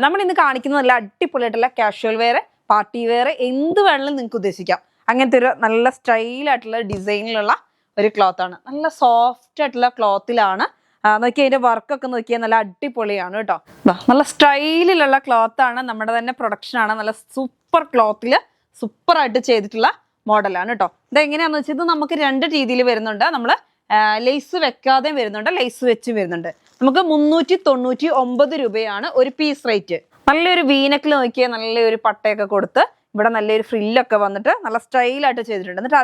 നമ്മൾ ഇന്ന് കാണിക്കുന്ന നല്ല അടിപൊളിയായിട്ടുള്ള കാഷ്വൽ വെയർ, പാർട്ടി വെയർ, എന്ത് വേണമെങ്കിലും നിങ്ങൾക്ക് ഉദ്ദേശിക്കാം. അങ്ങനത്തെ ഒരു നല്ല സ്റ്റൈലായിട്ടുള്ള ഡിസൈനിലുള്ള ഒരു ക്ലോത്ത് ആണ്. നല്ല സോഫ്റ്റ് ആയിട്ടുള്ള ക്ലോത്തിലാണ്. നോക്കിയാൽ അതിന്റെ വർക്കൊക്കെ നോക്കിയാൽ നല്ല അടിപൊളിയാണ് കേട്ടോ. നല്ല സ്റ്റൈലിലുള്ള ക്ലോത്ത് ആണ്, നമ്മുടെ തന്നെ പ്രൊഡക്ഷൻ ആണ്. നല്ല സൂപ്പർ ക്ലോത്തിൽ സൂപ്പർ ആയിട്ട് ചെയ്തിട്ടുള്ള മോഡലാണ് കേട്ടോ. ഇത് എങ്ങനെയാന്ന് വെച്ചാൽ ഇത് നമുക്ക് രണ്ട് രീതിയിൽ വരുന്നുണ്ട്. നമ്മൾ ലേസ് വെക്കാതെ വരുന്നുണ്ട്, ലേസ് വെച്ച് വരുന്നുണ്ട്. നമുക്ക് 399 രൂപയാണ് ഒരു പീസ് റേറ്റ്. നല്ലൊരു വീനക്കിൽ നോക്കിയാൽ നല്ലൊരു പട്ടയൊക്കെ കൊടുത്ത് ഇവിടെ നല്ലൊരു ഫ്രില്ലൊക്കെ വന്നിട്ട് നല്ല സ്റ്റൈലായിട്ട് ചെയ്തിട്ടുണ്ട്. എന്നിട്ട്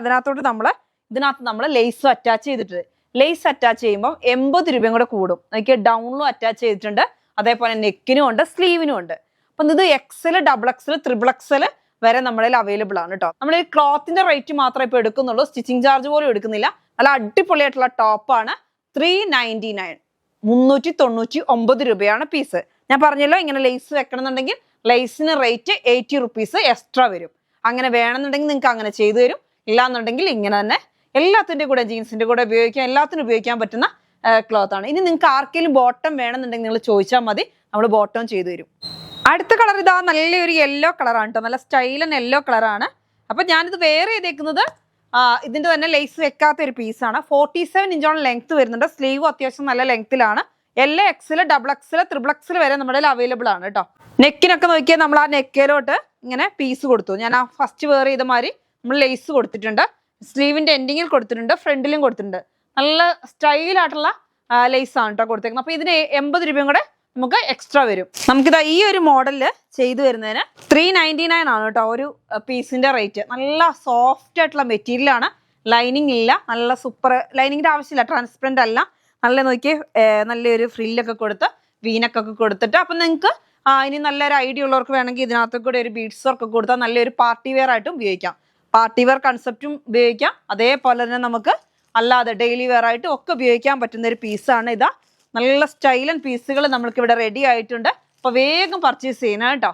ഇതിനകത്ത് നമ്മൾ ലേസും അറ്റാച്ച് ചെയ്തിട്ടുണ്ട്. ലേസ് അറ്റാച്ച് ചെയ്യുമ്പോൾ 80 രൂപയും കൂടെ കൂടും. നോക്കിയാൽ ഡൗണിലും അറ്റാച്ച് ചെയ്തിട്ടുണ്ട്, അതേപോലെ നെക്കിനും ഉണ്ട്, സ്ലീവിനും ഉണ്ട്. അപ്പം ഇത് XL, XXL, XXL വരെ നമ്മുടെ അവൈലബിൾ ആണ് കേട്ടോ. നമ്മൾ ഈ ക്ലോത്തിന്റെ റേറ്റ് മാത്രമേ ഇപ്പോൾ എടുക്കുന്നുള്ളൂ, സ്റ്റിച്ചിങ് ചാർജ് പോലും എടുക്കുന്നില്ല. നല്ല അടിപൊളിയായിട്ടുള്ള ടോപ്പാണ്. 399 399 രൂപയാണ് പീസ്. ഞാൻ പറഞ്ഞല്ലോ, ഇങ്ങനെ ലേസ് വെക്കണമെന്നുണ്ടെങ്കിൽ ലേസിന് റേറ്റ് 80 റുപ്പീസ് എക്സ്ട്രാ വരും. അങ്ങനെ വേണമെന്നുണ്ടെങ്കിൽ നിങ്ങൾക്ക് അങ്ങനെ ചെയ്തു തരും. ഇല്ലാന്നുണ്ടെങ്കിൽ ഇങ്ങനെ തന്നെ എല്ലാത്തിൻ്റെ കൂടെ, ജീൻസിന്റെ കൂടെ ഉപയോഗിക്കാം, എല്ലാത്തിനും ഉപയോഗിക്കാൻ പറ്റുന്ന ക്ലോത്ത് ആണ്. ഇനി നിങ്ങൾക്ക് ആർക്കെങ്കിലും ബോട്ടം വേണമെന്നുണ്ടെങ്കിൽ നിങ്ങൾ ചോദിച്ചാൽ മതി, നമ്മൾ ബോട്ടം ചെയ്തു തരും. അടുത്ത കളർ ഇതാ നല്ലൊരു യെല്ലോ കളറാണ് കേട്ടോ. നല്ല സ്റ്റൈലൻ യെല്ലോ കളറാണ്. അപ്പൊ ഞാനിത് വെയർ ചെയ്തേക്കുന്നത് ഇതിന്റെ തന്നെ ലേസ് വെക്കാത്ത ഒരു പീസാണ്. 47 ഇഞ്ചോളം ലെങ്ത് വരുന്നുണ്ട്. സ്ലീവ് അത്യാവശ്യം നല്ല ലെങ്ത്തിലാണ്. XL, XXL, XXL വരെ നമ്മുടെ അവൈലബിൾ ആണ് കേട്ടോ. നെക്കിനൊക്കെ നോക്കിയാൽ നമ്മൾ ആ നെക്കിലോട്ട് ഇങ്ങനെ പീസ് കൊടുത്തു. ഞാൻ ആ ഫസ്റ്റ് വെയർ ചെയ്ത മാതിരി നമ്മൾ ലേസ് കൊടുത്തിട്ടുണ്ട്. സ്ലീവിന്റെ എൻഡിങ്ങിൽ കൊടുത്തിട്ടുണ്ട്, ഫ്രണ്ടിലും കൊടുത്തിട്ടുണ്ട്. നല്ല സ്റ്റൈലായിട്ടുള്ള ലേസ് ആണ് കേട്ടോ കൊടുത്തേക്കുന്നത്. അപ്പൊ ഇതിന് 80 രൂപയും കൂടെ നമുക്ക് എക്സ്ട്രാ വരും. നമുക്കിതാ ഈ ഒരു മോഡലില് ചെയ്തു വരുന്നതിന് 399 ആണ് കേട്ടോ ഒരു പീസിന്റെ റേറ്റ്. നല്ല സോഫ്റ്റ് ആയിട്ടുള്ള മെറ്റീരിയൽ ആണ്. ലൈനിങ് ഇല്ല, നല്ല സൂപ്പർ. ലൈനിങ്ങിന്റെ ആവശ്യമില്ല, ട്രാൻസ്പെറന്റ് അല്ല. നല്ല നോക്കി നല്ലൊരു ഫ്രില്ലൊക്കെ കൊടുത്ത് വീനക്കൊക്കെ കൊടുത്തിട്ട്, അപ്പൊ നിങ്ങൾക്ക് ഇനി നല്ലൊരു ഐഡിയ ഉള്ളവർക്ക് വേണമെങ്കിൽ ഇതിനകത്ത് കൂടെ ഒരു ബീഡ്സ് വർക്ക് ഒക്കെ കൊടുത്താൽ നല്ലൊരു പാർട്ടി വെയർ ആയിട്ടും ഉപയോഗിക്കാം. പാർട്ടി വെയർ കൺസെപ്റ്റും ഉപയോഗിക്കാം, അതേപോലെ തന്നെ നമുക്ക് അല്ലാതെ ഡെയിലി വെയർ ആയിട്ടും ഒക്കെ ഉപയോഗിക്കാൻ പറ്റുന്ന ഒരു പീസാണ് ഇതാ. നല്ല സ്റ്റൈലൻ പീസുകൾ നമ്മൾക്ക് ഇവിടെ റെഡി ആയിട്ടുണ്ട്. അപ്പൊ വേഗം പർച്ചേസ് ചെയ്യണം കേട്ടോ.